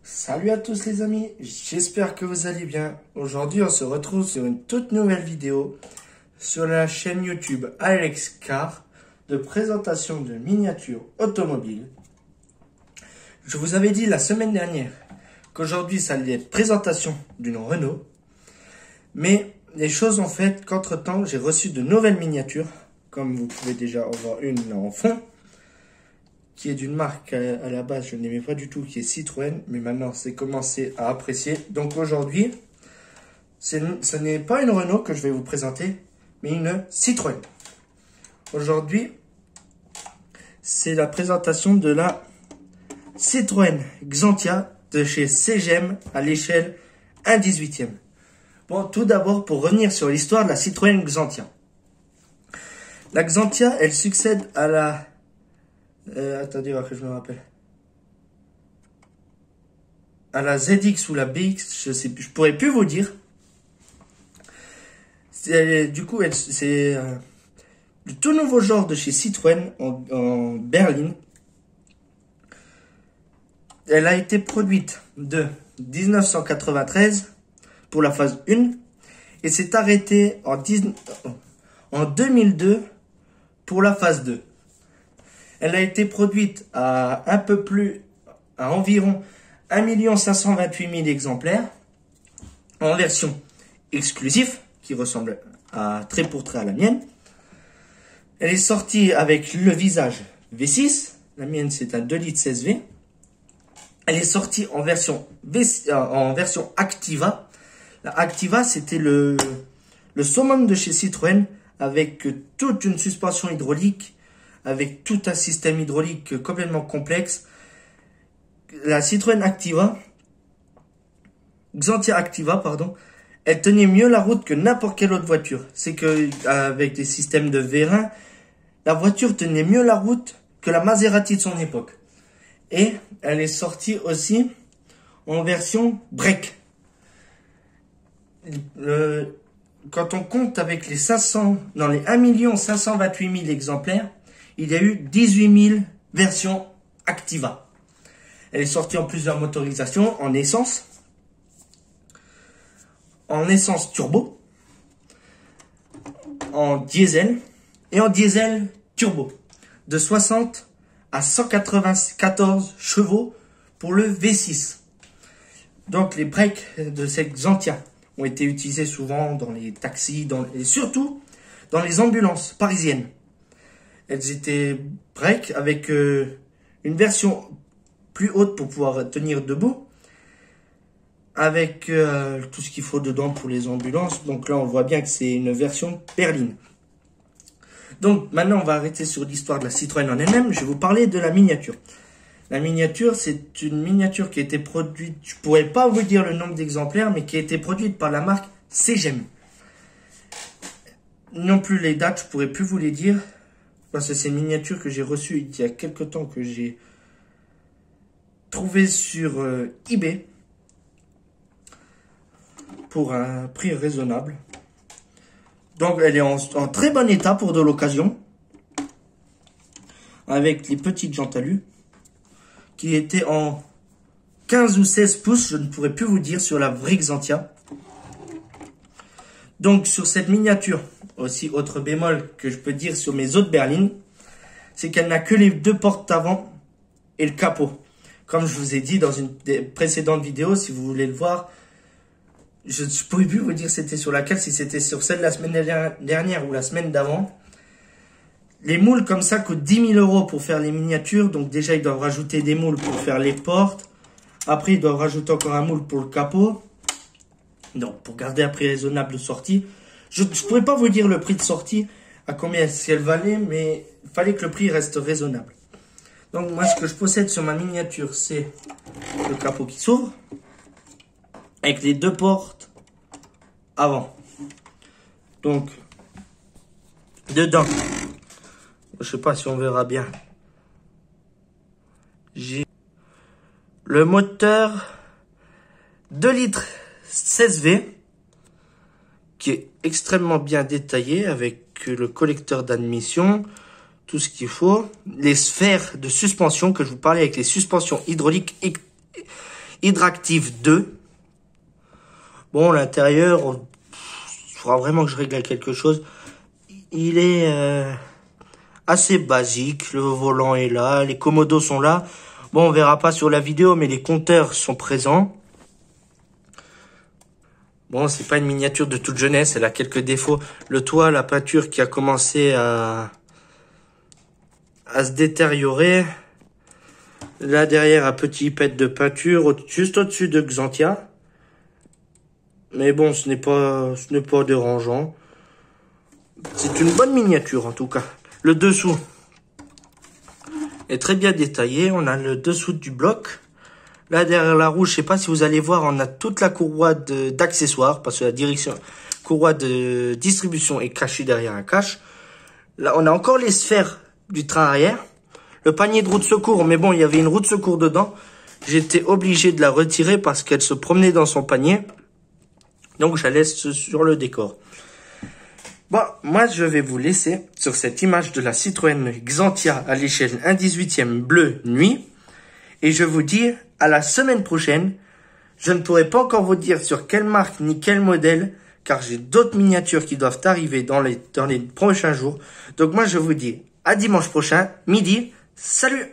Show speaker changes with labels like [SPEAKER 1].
[SPEAKER 1] Salut à tous les amis, j'espère que vous allez bien. Aujourd'hui on se retrouve sur une toute nouvelle vidéo sur la chaîne YouTube Alex Car de présentation de miniatures automobiles. Je vous avais dit la semaine dernière qu'aujourd'hui ça allait être présentation d'une Renault. Mais les choses ont fait qu'entre temps j'ai reçu de nouvelles miniatures, comme vous pouvez déjà en voir une là en fond, qui est d'une marque à la base je n'aimais pas du tout, qui est Citroën, mais maintenant c'est commencé à apprécier. Donc aujourd'hui, ce n'est pas une Renault que je vais vous présenter, mais une Citroën. Aujourd'hui, c'est la présentation de la Citroën Xantia de chez CGM à l'échelle 1/18e. Bon, tout d'abord, pour revenir sur l'histoire de la Citroën Xantia. La Xantia, elle succède à la... attendez, que je me rappelle. À la ZX ou la BX, je pourrais plus vous dire. Du coup, c'est le tout nouveau genre de chez Citroën en berline. Elle a été produite de 1993 pour la phase 1 et s'est arrêtée en 2002 pour la phase 2. Elle a été produite à environ 1 528 000 exemplaires en version exclusive qui ressemble trait pour trait à la mienne. Elle est sortie avec le visage V6. La mienne c'est un 2 litres 16V. Elle est sortie en version Activa. La Activa c'était le summum de chez Citroën avec toute une suspension hydraulique, avec tout un système hydraulique complètement complexe. La Citroën Xantia Activa, pardon, elle tenait mieux la route que n'importe quelle autre voiture. C'est que avec des systèmes de vérin, la voiture tenait mieux la route que la Maserati de son époque. Et elle est sortie aussi en version break. Quand on compte avec les 1 528 000 exemplaires, il y a eu 18 000 versions Activa. Elle est sortie en plusieurs motorisations, en essence turbo, en diesel et en diesel turbo, de 60 à 194 chevaux pour le V6. Donc les breaks de cette Xantia ont été utilisés souvent dans les taxis, et surtout dans les ambulances parisiennes. Elles étaient break avec une version plus haute pour pouvoir tenir debout, avec tout ce qu'il faut dedans pour les ambulances. Donc là, on voit bien que c'est une version berline. Donc maintenant, on va arrêter sur l'histoire de la Citroën en elle-même. Je vais vous parler de la miniature. La miniature, c'est une miniature qui a été produite, je pourrais pas vous dire le nombre d'exemplaires, mais qui a été produite par la marque CGM. Non plus les dates, je pourrais plus vous les dire, parce que c'est une miniature que j'ai reçue il y a quelques temps, que j'ai trouvé sur eBay pour un prix raisonnable. Donc elle est en très bon état pour de l'occasion, avec les petites jantes alu qui étaient en 15 ou 16 pouces, je ne pourrais plus vous dire, sur la vraie Xantia. Donc sur cette miniature, aussi autre bémol que je peux dire sur mes autres berlines, c'est qu'elle n'a que les deux portes avant et le capot. Comme je vous ai dit dans une des précédentes vidéos, si vous voulez le voir, je ne pourrais plus vous dire c'était sur laquelle, si c'était sur celle de la semaine dernière ou la semaine d'avant. Les moules comme ça coûtent 10 000 € pour faire les miniatures. Donc déjà, ils doivent rajouter des moules pour faire les portes. Après, ils doivent rajouter encore un moule pour le capot. Donc, pour garder un prix raisonnable de sortie. Je ne pourrais pas vous dire le prix de sortie, à combien est-ce qu'elle valait, mais il fallait que le prix reste raisonnable. Donc, moi, ce que je possède sur ma miniature, c'est le capot qui s'ouvre, avec les deux portes avant. Donc, dedans, je sais pas si on verra bien, j'ai le moteur 2 litres 16V qui est extrêmement bien détaillé avec le collecteur d'admission, tout ce qu'il faut, les sphères de suspension que je vous parlais avec les suspensions hydrauliques Hydractive 2. Bon, l'intérieur, il faudra vraiment que je règle quelque chose. Il est assez basique. Le volant est là, les commodos sont là. Bon, on verra pas sur la vidéo, mais les compteurs sont présents. Bon, c'est pas une miniature de toute jeunesse, elle a quelques défauts. Le toit, la peinture qui a commencé à se détériorer. Là derrière, un petit pet de peinture juste au-dessus de Xantia. Mais bon, ce n'est pas dérangeant. C'est une bonne miniature en tout cas. Le dessous est très bien détaillé. On a le dessous du bloc. Là derrière la roue, je sais pas si vous allez voir, on a toute la courroie d'accessoires parce que la courroie de distribution est cachée derrière un cache. Là, on a encore les sphères du train arrière. Le panier de roue de secours, mais bon, il y avait une roue de secours dedans. J'étais obligé de la retirer parce qu'elle se promenait dans son panier. Donc, je la laisse sur le décor. Bon, moi, je vais vous laisser sur cette image de la Citroën Xantia à l'échelle 1/18e bleu nuit. Et je vous dis à la semaine prochaine. Je ne pourrai pas encore vous dire sur quelle marque ni quel modèle, car j'ai d'autres miniatures qui doivent arriver dans les prochains jours. Donc moi, je vous dis à dimanche prochain, midi. Salut!